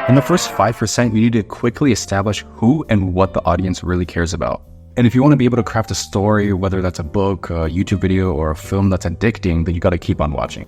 In the first 5%, you need to quickly establish who and what the audience really cares about. And if you want to be able to craft a story, whether that's a book, a YouTube video, or a film that's addicting, then you got to keep on watching.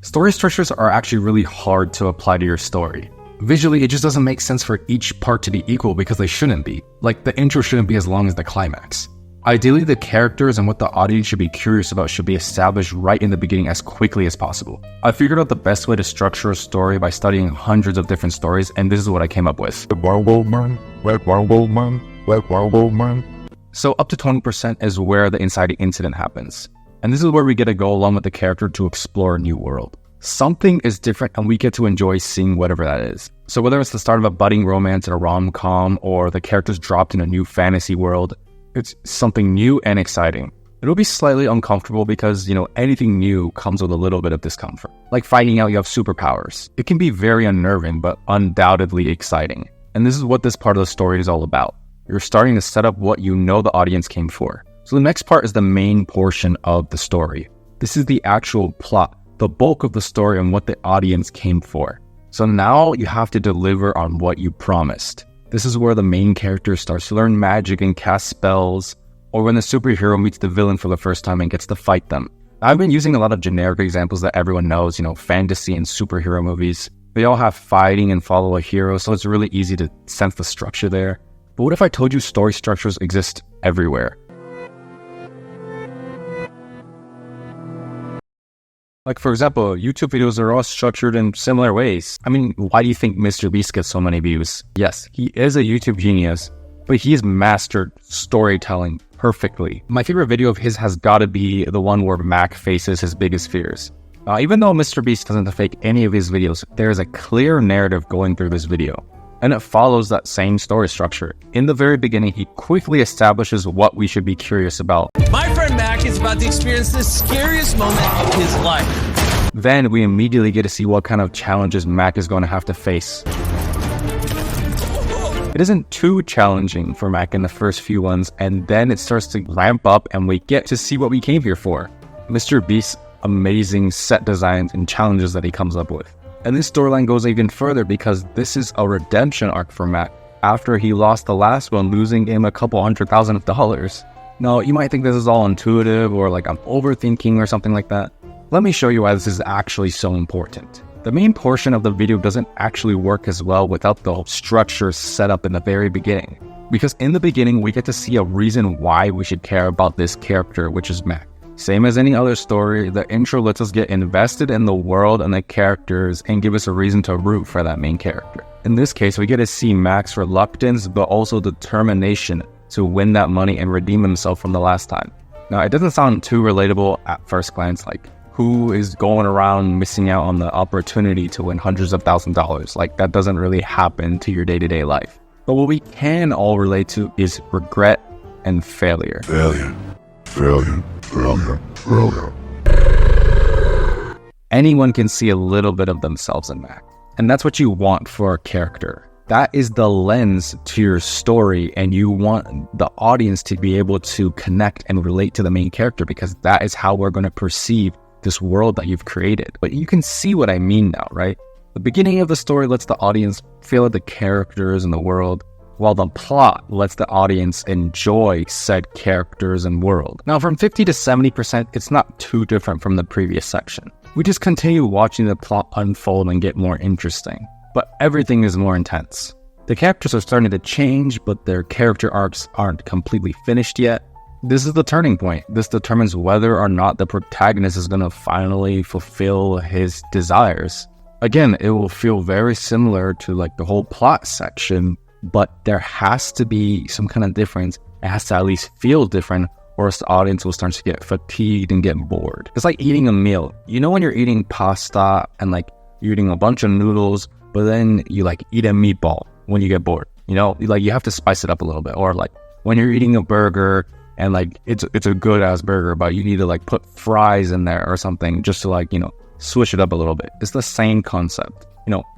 Story structures are actually really hard to apply to your story. Visually, it just doesn't make sense for each part to be equal because they shouldn't be. Like, the intro shouldn't be as long as the climax. Ideally, the characters and what the audience should be curious about should be established right in the beginning as quickly as possible. I figured out the best way to structure a story by studying hundreds of different stories, and this is what I came up with. So up to 20% is where the inciting incident happens. And this is where we get to go along with the character to explore a new world. Something is different and we get to enjoy seeing whatever that is. So whether it's the start of a budding romance in a rom-com or the characters dropped in a new fantasy world, it's something new and exciting. It'll be slightly uncomfortable because, anything new comes with a little bit of discomfort. Like finding out you have superpowers. It can be very unnerving, but undoubtedly exciting. And this is what this part of the story is all about. You're starting to set up what you know the audience came for. So the next part is the main portion of the story. This is the actual plot, the bulk of the story and what the audience came for. So now you have to deliver on what you promised. This is where the main character starts to learn magic and cast spells, or when the superhero meets the villain for the first time and gets to fight them. I've been using a lot of generic examples that everyone knows, fantasy and superhero movies. They all have fighting and follow a hero, so it's really easy to sense the structure there. But what if I told you story structures exist everywhere? Like, for example, YouTube videos are all structured in similar ways. I mean, why do you think Mr. Beast gets so many views? Yes, he is a YouTube genius, but he's mastered storytelling perfectly. My favorite video of his has got to be the one where Mac faces his biggest fears. Even though Mr. Beast doesn't fake any of his videos, there is a clear narrative going through this video. And it follows that same story structure. In the very beginning, he quickly establishes what we should be curious about. My friend Mac is about to experience the scariest moment of his life. Then we immediately get to see what kind of challenges Mac is going to have to face. It isn't too challenging for Mac in the first few ones, and then it starts to ramp up and we get to see what we came here for. Mr. Beast's amazing set designs and challenges that he comes up with. And this storyline goes even further because this is a redemption arc for Mac after he lost the last one, losing him a couple $100,000. Now, you might think this is all intuitive or like I'm overthinking or something like that. Let me show you why this is actually so important. The main portion of the video doesn't actually work as well without the structure set up in the very beginning. Because in the beginning, we get to see a reason why we should care about this character, which is Mac. Same as any other story, the intro lets us get invested in the world and the characters and give us a reason to root for that main character. In this case, we get to see Mac's reluctance, but also determination to win that money and redeem himself from the last time. Now, it doesn't sound too relatable at first glance, like who is going around missing out on the opportunity to win hundreds of thousands of dollars? Like, that doesn't really happen to your day-to-day life. But what we can all relate to is regret and failure. Failure. Anyone can see a little bit of themselves in Mac. And that's what you want for a character. That is the lens to your story, and you want the audience to be able to connect and relate to the main character because that is how we're going to perceive this world that you've created. But you can see what I mean now, right? The beginning of the story lets the audience feel the characters and the world, while the plot lets the audience enjoy said characters and world. Now, from 50 to 70%, it's not too different from the previous section. We just continue watching the plot unfold and get more interesting. But everything is more intense. The characters are starting to change, but their character arcs aren't completely finished yet. This is the turning point. This determines whether or not the protagonist is going to finally fulfill his desires. Again, it will feel very similar to like the whole plot section, but there has to be some kind of difference. It has to at least feel different, or else the audience will start to get fatigued and get bored. It's like eating a meal. You know when you're eating pasta and like you're eating a bunch of noodles, but then you like eat a meatball when you get bored. You have to spice it up a little bit. Or like when you're eating a burger and like it's a good ass burger, but you need to like put fries in there or something just to like, switch it up a little bit. It's the same concept.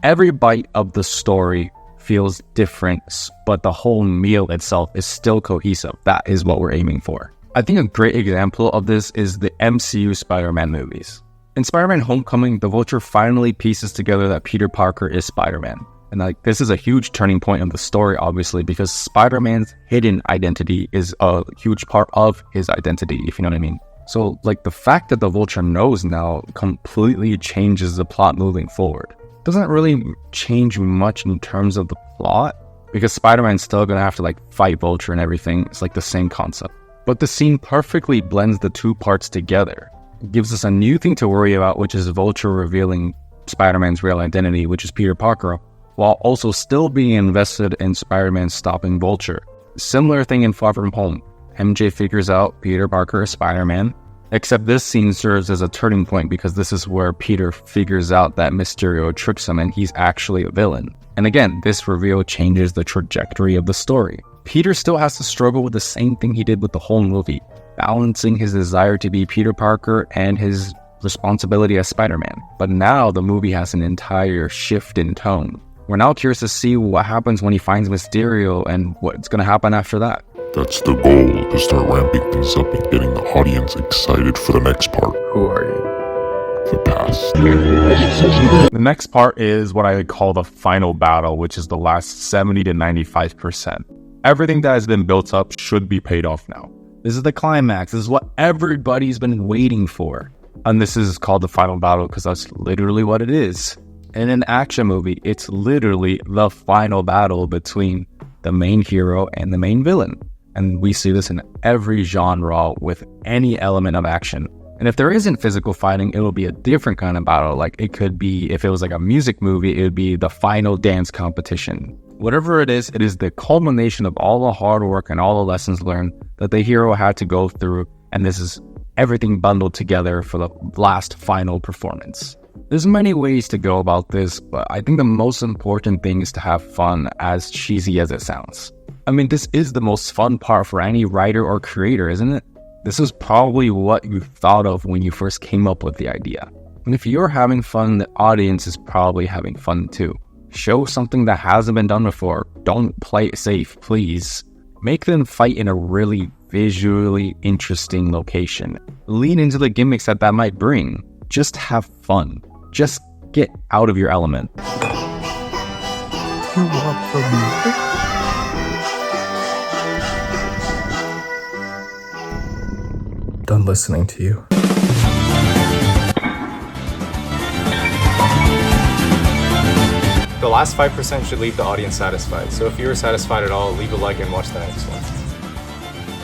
Every bite of the story feels different, but the whole meal itself is still cohesive. That is what we're aiming for. I think a great example of this is the MCU Spider-Man movies. In Spider-Man Homecoming, the Vulture finally pieces together that Peter Parker is Spider-Man. And this is a huge turning point in the story, obviously, because Spider-Man's hidden identity is a huge part of his identity, if you know what I mean. So, the fact that the Vulture knows now completely changes the plot moving forward. Doesn't really change much in terms of the plot, because Spider-Man's still gonna have to, fight Vulture and everything. It's the same concept. But the scene perfectly blends the two parts together. It gives us a new thing to worry about, which is Vulture revealing Spider-Man's real identity, which is Peter Parker, while also still being invested in Spider-Man stopping Vulture. Similar thing in Far From Home. MJ figures out Peter Parker is Spider-Man, except this scene serves as a turning point because this is where Peter figures out that Mysterio tricks him and he's actually a villain. And again, this reveal changes the trajectory of the story. Peter still has to struggle with the same thing he did with the whole movie, balancing his desire to be Peter Parker and his responsibility as Spider-Man. But now the movie has an entire shift in tone. We're now curious to see what happens when he finds Mysterio and what's going to happen after that. That's the goal, to start ramping things up and getting the audience excited for the next part. Who are you? The past. The next part is what I would call the final battle, which is the last 70 to 95%. Everything that has been built up should be paid off now. This is the climax. This is what everybody's been waiting for. And this is called the final battle because that's literally what it is. In an action movie, it's literally the final battle between the main hero and the main villain. And we see this in every genre with any element of action. And if there isn't physical fighting, it'll be a different kind of battle. It could be, if it was a music movie, it would be the final dance competition. Whatever it is the culmination of all the hard work and all the lessons learned that the hero had to go through. And this is everything bundled together for the last final performance. There's many ways to go about this, but I think the most important thing is to have fun, as cheesy as it sounds. I mean, this is the most fun part for any writer or creator, isn't it? This is probably what you thought of when you first came up with the idea. And if you're having fun, the audience is probably having fun too. Show something that hasn't been done before. Don't play it safe, please. Make them fight in a really visually interesting location. Lean into the gimmicks that might bring. Just have fun. Just get out of your element. You want from me? Done listening to you. The last 5% should leave the audience satisfied. So if you were satisfied at all, leave a like and watch the next one.